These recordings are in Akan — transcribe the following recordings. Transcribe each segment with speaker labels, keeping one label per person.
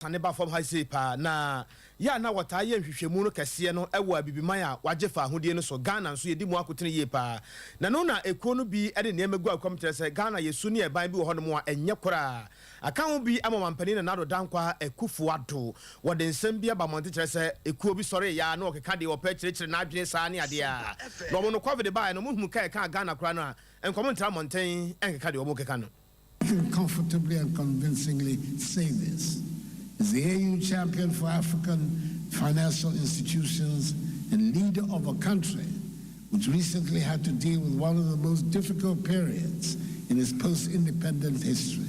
Speaker 1: taneba from high say pa na ya na wata ye nhwehwemu no kese no ewo abibiman a waje fa ahodie no so Ghana nso ye di mu akotene ye pa na no na ekuo no bi ede ne emagu akwam tere se Ghana yesu ne eban bi wo hono mu a enye kora aka ho bi amampani na nado dankwa ekufu ado wode nsem bi abamonte tere se ekuo bi sore ya na okeka de opa kirekire na adwene saa ne ade a no mo no covid ba no muhum ka Ghana kora no a enkomo ntra monten enkeka de omo keka no.
Speaker 2: I can comfortably and convincingly say this. As the AU champion for African financial institutions and leader of a country which recently had to deal with one of the most difficult periods in its post-independent history,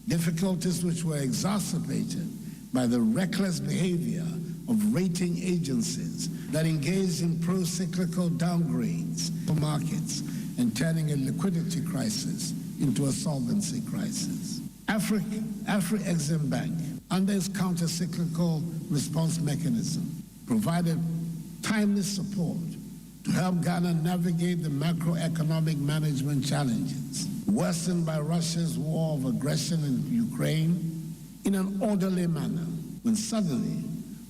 Speaker 2: difficulties which were exacerbated by the reckless behavior of rating agencies that engaged in pro-cyclical downgrades for markets and turning a liquidity crisis into a solvency crisis. Afri-Exim Bank, under its counter-cyclical response mechanism, provided timely support to help Ghana navigate the macroeconomic management challenges worsened by Russia's war of aggression in Ukraine in an orderly manner when suddenly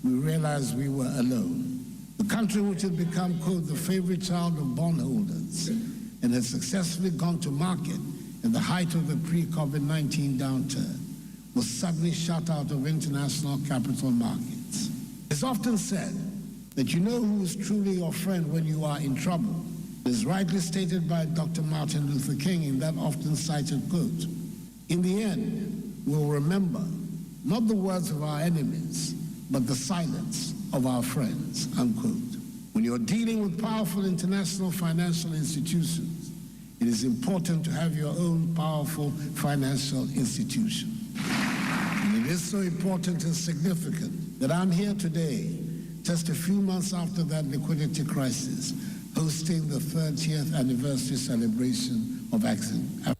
Speaker 2: we realized we were alone. The country which had become, quote, the favorite child of bondholders and had successfully gone to market at the height of the pre-COVID-19 downturn was suddenly shut out of international capital markets. It's often said that you know who is truly your friend when you are in trouble. It is rightly stated by Dr. Martin Luther King in that often cited quote. In the end, we'll remember not the words of our enemies, but the silence of our friends, unquote. When you're dealing with powerful international financial institutions, it is important to have your own powerful financial institution. And it is so important and significant that I'm here today, just a few months after that liquidity crisis, hosting the 30th anniversary celebration of Exim.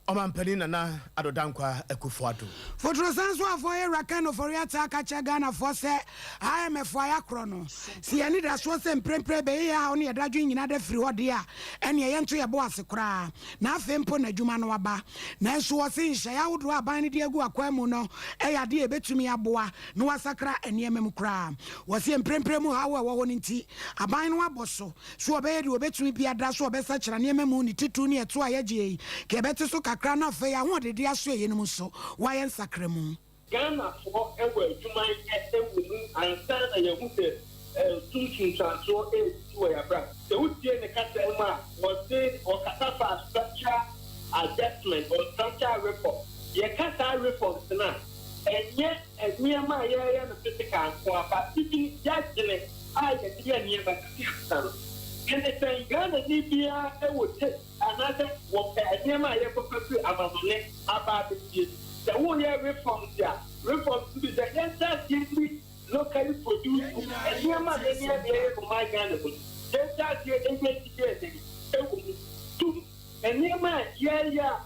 Speaker 1: Omampani na adodankwa ekufuado.
Speaker 3: Fotro sanso afo ye rakano for yata kacha Ghana for se IMF ya krono. Si ani da so se mprempre be ya oni edadwu nyina da firi hode a ene ye nto ye bo asekora. Na afempo na dwuma no waba. Na enso wo se nhya ya wodo aban ne de agu akwamu no e ya de ebetumi aboa no wasakra ene emem kra. Wo se mprempre mu ha wo nti aban no aboso. So obeye de obetumi bia da so obesa kira ne emem ni titu ne eto a ye ke beti so Krana fe ya ho de dia so ye no so wa ye nsakremu
Speaker 4: Ghana for ewe adwuma ewu ansa na ye hu se tuntum transo to ya bra se wutie ne kasa ma was say or kasa structure adjustment or structure reform ye kasa reform na enye eniema ye no physical ko apa titi judgment a ye dia niema kasa and the Ghana Libya would take another what Adema Yakoku Amazone about the one year reforms there. Reforms to be the entire simply locally produced and Yama Dania for my Ghana. Just as you're investigating two and Yama,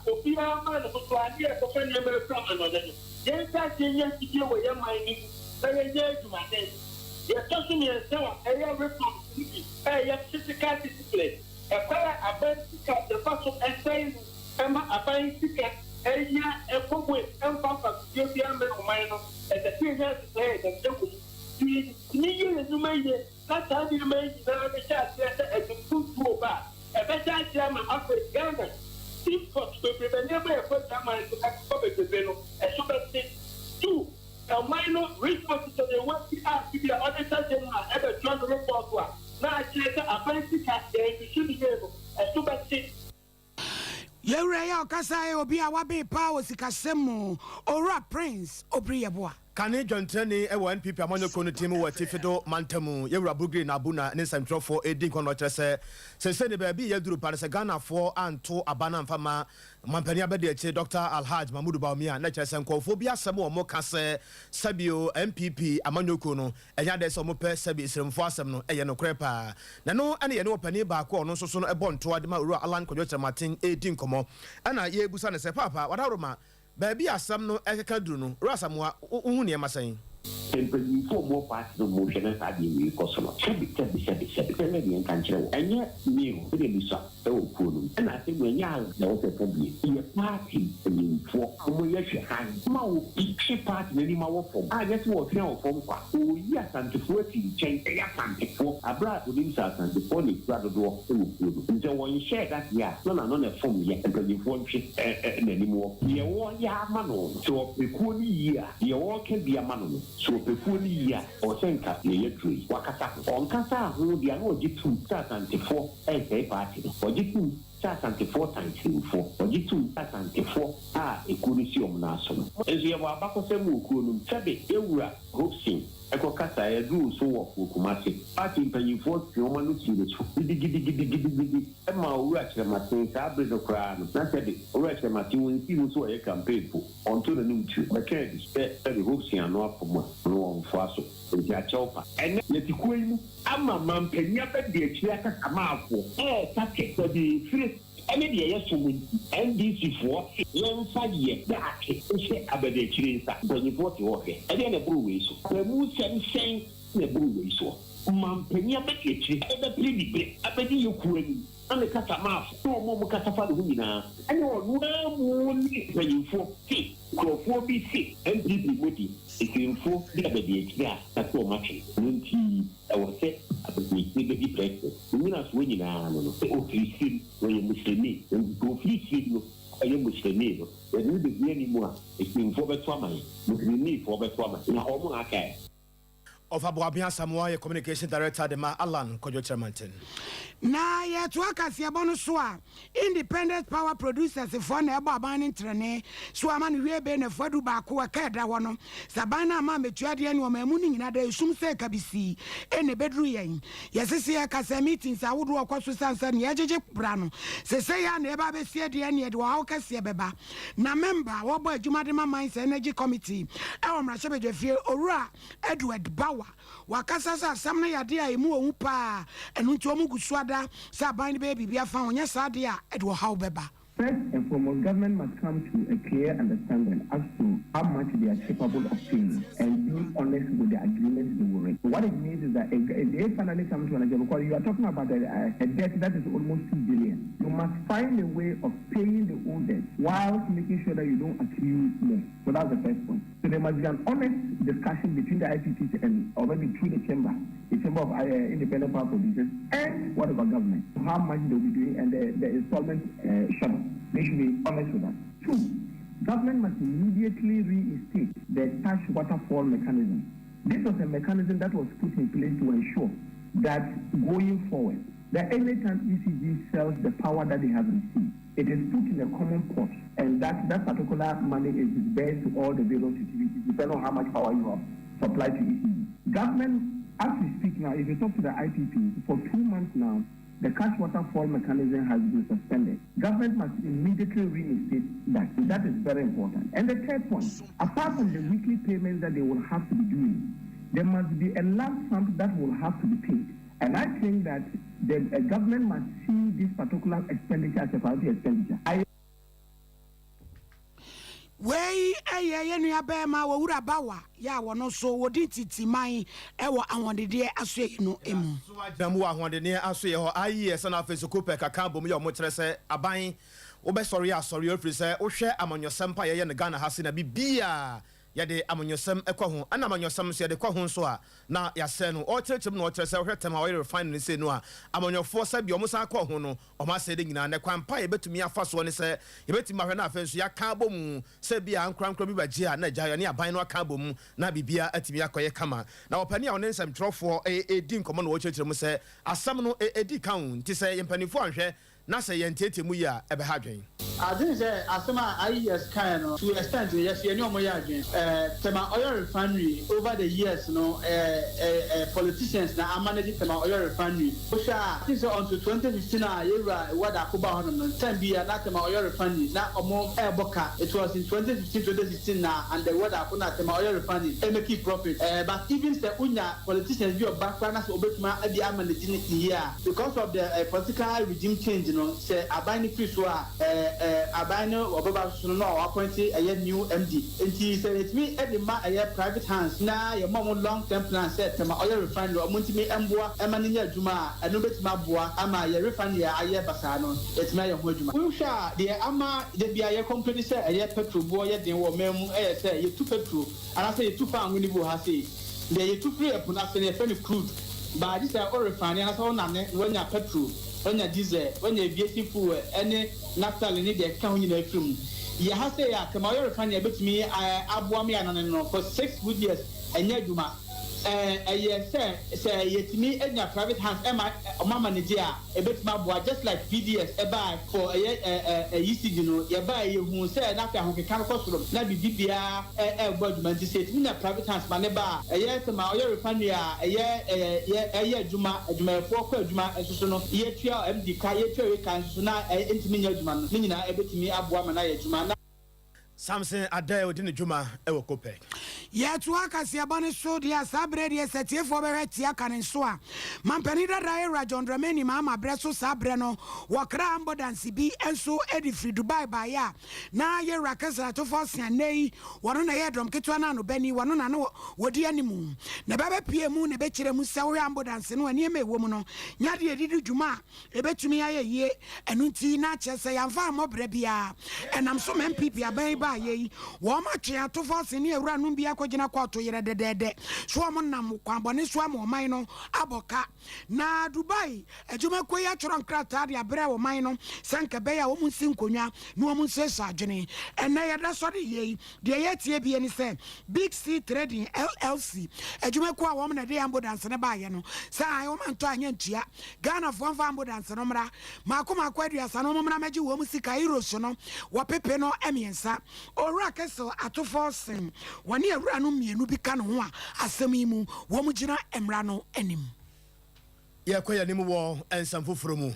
Speaker 4: Opia man of Swadia for Fenimel from another. Just as you're with your mining, very dear to my name. You're talking yourself, a reform. A physical discipline. A fire about the first of essay, Emma, a fine ticket, a year, a footway, and papa, European minor, and the 3 years later, and you need to make it. That's how you make the chance as a food to bar. A better German after Ghana. Six for to prevent never put that money to have public the a super six. Two. A minor response to the what we ask to be other person ever trying to report to us. Now I say a fancy cat there, you should be able a super six.
Speaker 3: Yewreya okasa obi a wabe pa osikasemu ora prince obriyeboa
Speaker 1: Kane Jonteni ewo NPP amanyo kono team wo Tifido Mantamu yewura Bugri na Abuna ne Centrofo edin kono kyerese se ne ba bi yaduru parse Ghana for anto abana mfama mampani abede eche Dr. Alhaj Mahmoud Baumia na kyerese nkofo bi asem wo mo kase sabio NPP amanyo kono enya de so mo pe sabi isremfo asem no eye no krepa na no ene ye ne opani ba ko no soso no ebonto adema uru Alan Kodwo Chamatin edin komo ana ye busa ne se papa wadaroma Baby asam no ekeka duru no rasamwa uhu ne masan
Speaker 5: Simply for more parts of motion as I did with Kosovo. Shabby, and country. And yet, me, really so cool. And I think when young, there was a problem. In a party, for Amoyashi hand, Mao, she party, any more from. I just was now from oh, yes, and to 14 change a fancy for a brother within South and the pony brother door. And so when you share that, yeah, no, a phone yet, and you won't anymore. You want ya man, so a cool year, you all can be a man, so a cool year, or send cat near tree. Wakasa, on Casa, who the annual G2 4 as a party, or G2 4 times 4, or G2 4 a codicium national. As you have a Bacosemu, Sabi, Eura, Hopsing. Ekokasa ya do so work for Kumasi. Party mpanyinfo fioma see the gidi. Emma owura chemati sabre do kra no. Na said owura chemati won see so e campaign for onto the numtu. But can the hopes here no afoma no on faso. Nti achopa. Ene yetikuo yi mu ama mampanya be de akiri aka kamafo. Take so the free any the yesu NDC for yon fagye that she abede chirinsa mpanyinfo ti wo he. E dey na buru we so. Mu sen na buru we so. Mampanya be de akiri e be play abedi yokuani. And the Catamaf, no more Catafa Humina, and your one mpanyinfo see. Go be sick and people waiting. If you inform the other day, that's so much. I was said, I was making breakfast. The winners winning, I don't know. Oh, please see when you Muslim, and go please see I am Muslim. When you be anymore, it's been for the trauma. You need for the trauma. In a home, I can.
Speaker 1: Of Abuabia Samoa, communication director, the Ma Alan Kojo Chairman.
Speaker 3: Na ye to akasi abono so a independent power producers for na eba ban ntrene so amane wie be na fadu ba ko ka da ho no sabana ma metuade ne o mamu ni nyina da esum se kabisi ene bedru yen yesese akasa meetings awodo okoso sansa ne yejeje bra no sese ya na eba be sie de ne de wa kase beba na member wo bo adwuma de mines energy committee e wo mra shebedwe fie owura Edward Bawa wakasa sa samna yade a emu owu pa enu nti omu gusuada sa ban baby bia fa onya sade a edwo how beba.
Speaker 6: First and foremost, government must come to a clear understanding as to how much they are capable of paying and be honest with the agreements they will make. What it means is that if they finally come to an agreement, because you are talking about a debt that is almost 2 billion, you must find a way of paying the old debt whilst making sure that you don't accrue more. So that's the first point. So there must be an honest discussion between the IPPs and already through the chamber of independent power producers and whatever government, how much they will be doing and the installment schedule. They should be honest with that. 2, government must immediately reinstate the cash waterfall mechanism. This was a mechanism that was put in place to ensure that going forward, that any time ECG sells the power that they have received, it is put in a common pot, and that particular money is disbursed to all the various utilities, depending on how much power you have supplied to ECG. Government, as we speak now, if you talk to the IPP, for 2 months now, the cash waterfall mechanism has been suspended. Government must immediately reinstate that. That is very important. And the third point, apart from the weekly payments that they will have to be doing, there must be a lump sum that will have to be paid. And I think that the government must see this particular expenditure as a priority expenditure.
Speaker 3: Wey eye nu abema wo wura bawa ya wono so wodi titiman e wo ahondede asoe no emu
Speaker 1: so agyamu wo ahondede asoe ho IES na afeso kope kaka bom ya mo kyerese aban wo be sori asori ofri se wo hwe amanyosem pa ye ne Ghana hase na bibia yade amanyosem ekwa ho ana amanyosem so yade kwa ho so a na yase no o kyerechim no o kyerese wo hwetem a wo refine se no a amanyofo sa bi o musa kwa ho no o ma se de nyina ne kwampa ye betumi afa so ne se ye betumi ahwe na afenso ya ka bom se bia ankrankra bi bagie a na gya ne aban no aka bom na bibia atimi akoye kama na opani a won nsem trofo edi nkomo no wo kyerechim se asam no edi kan nti se ye mpanifo anhwe na se ye ntete mu ya ebe ha dwen
Speaker 7: I think that asama IES kind of to extent yes you know mo ya dwen tema oil refinery over the years politicians na manage tema oil refinery osha I think so until 2015 yera what akoba hono no time bia na tema oil refinery na omo eboka it was in 2015 na and the what akona tema oil refinery make profit but even the unya politicians be background as obetuma abi manage here because of the political regime change no say aban ni free so aban no obaba so no appoint a new MD enti say it me e ma a private hands na your mom long term plan set ma oil refinery omuntimi emboa ema ni nya adwuma eno betima boa ama your refinery aye basa no it me your ho adwuma we sha de ama de bia ye company say a petrol boy ye den wo memu e say ye tu petrol ana say ye tu fa nguni bo ha say de ye tu free epuna say ye feni crude ba this oil refinery ana so na ne when ya petrol when ya diesel when ya aviation fuel any naphthalene ni de ka ho nyina afim ye ha say ya kama oil refinery betimi aboa me anane no for 6 good years enya adwuma say yetimi enya private hands ema mama Nigeria ebetima boa just like PDS eba for ECG no ye ba ye hu say na fa honkeka ko soro na bibia gbaduma nti say timi na private hands ma ne ba tema oyo refinery adwuma fo ko adwuma enso no ye tua MD ka ye tua we kan so na entimi nya adwuma no nyina ebetimi aboa ma na ye adwuma na
Speaker 1: Samson Adae odine dwuma ewo kopɛ
Speaker 3: ye to akase abane so dia sabre dia setie fo be tia kan so a mampani dada era John Dramani mama bre so sabre no wakra ambulance bi enso edi free Dubai ba ya na ye rakasa to for sianei wono na ye dom ketwa na no bani wono na no wodi animu na baba pie mu ne be kire mu se wo ambulance no ani eme wo mu no nya de edi dwuma e betumi aye ye enu nti na chese ya mfa mo bre bia enam so MPP aban ba ye wo ma twa to for sini ewura no bia kogina kwato yere dedede so mo nam kwambone so am oman no aboka na Dubai ejuma koya choron krata de abre wo man no sanka be ya wo mun sinkonwa no wo mun sesa adwene ena ye da so de ye de ye tie bie ni se Big C Trading LLC ejuma ko a wo na de ambulance ne ba ye no sa ayo man to anya ntua Ghana fo mfa ambulance no mra makoma kwaduasa no mra maji wo musika euros no wo pepe no emiensa ora keso atofo sen wani awura no mienu bi ka no ho a asem yi mu wo mu gina emra no anim
Speaker 1: ye koya ni mu wo ensam foforo mu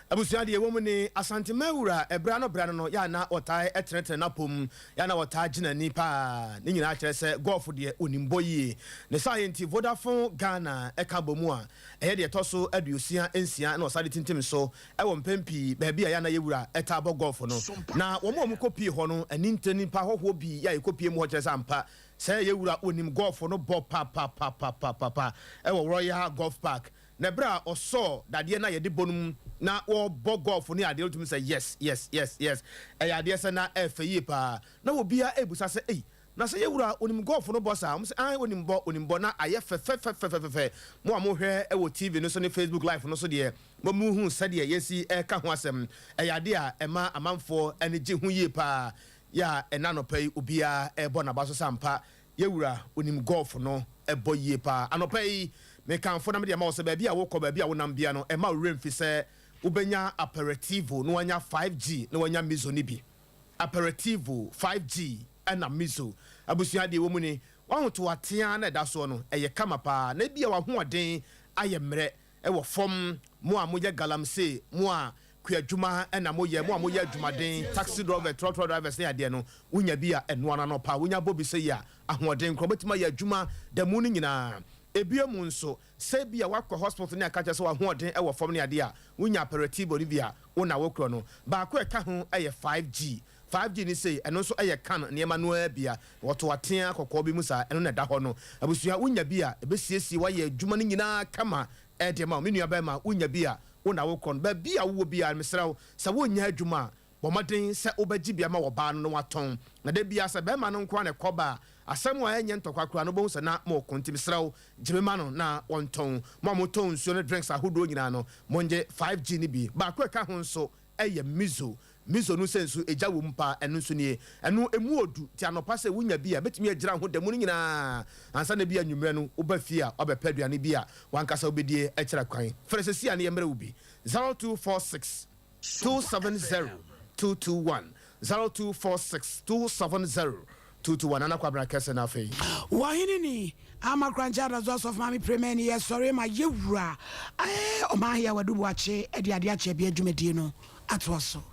Speaker 1: abusua de wo mu ni asante mawura ebra no ya na otai etrete na pom ya na otai gina ni pa ni nyina kire se golf de onimbo yi ne science Vodafone Ghana eka bomu a eye de toso aduosia ensia na osade tintim so e wo mpempi ba bia ya na yewura eta bo golf no na wo mu kopi ho no ani ntani pa hoho bi ya ekopie mu ho kire se ampa se yewura onim golf no bo pa e wo Royal Golf Park na bra oso dade na yede bonum na wo bo golf ni ade ultim say yes e ade se na efe pa na obia ebusa se na se yewura onim golf no bossa am se onim bo na aye fe mo amohwe e wo TV no so ne Facebook live no so de mo mu hu se de yesi e ka ho asem e ade a ema amanfo ene je hu ye pa ya enanopai obia e bo na baso sampa yewura onim golf no e bo ye pa anopai me kan fo na me de ma wo se ba bia wo ko ba bia wo nam bia no e ma wo remfi se ubenya aperitivo no wanya 5G no wanya mizo ni bi aperitivo 5G ana mizo abusua de wo mu ni wa to atea na da so no eye kama pa na bia wa ho oden aye mre e wo fom mo a mo ye galamse mo a kwadwuma na mo ye adwumaden taxi driver truck driver say ade no wonya bia eno ana no pa wonya bobi say ya ahoden kro betima ye adwuma da mu ni nyina ebiemu nso se bia wakọ hospital ne akache so ahoden e wo fom ne ade a wonya aperitif bolivia wona wokro no ba ko eka ho eye 5G ni say eno so eye kan ne ma no abia woto atea kokko bi musa eno na da ho no abusua wonya bia ebesiesie wa ye adwuma ne nyina kama e de ma menua ba ma wonya bia wona wokro no ba bia wo bia mesraw sa wonya adwuma bomaden se obagi bia ma wo ba no waton na de bia se be ma no nkwa ne koba asem wa enye ntokwa no bo se na mo kontim sraw jibema no na wonton mo ton so ne drinks ahodo nyina no monje 5G ni bi ba ko eka ho nso eye mizo no sensu eja wo mpa enu nso nie enu emu odu ti anopa se wunya bia betimi agira ho da mu nyina ansa na bia nwumre no oba fia obepaduane bia wankasa obedie ekira kwan fresesia ne yemre ubi 0246 270 221 0246 270 221 ana kwabra kese na afei
Speaker 3: wahini ni ama kranjada zo of mami premier ye sorry ma yewura o ma ya wadu wache e de ade ache bia dwumedie no atwo so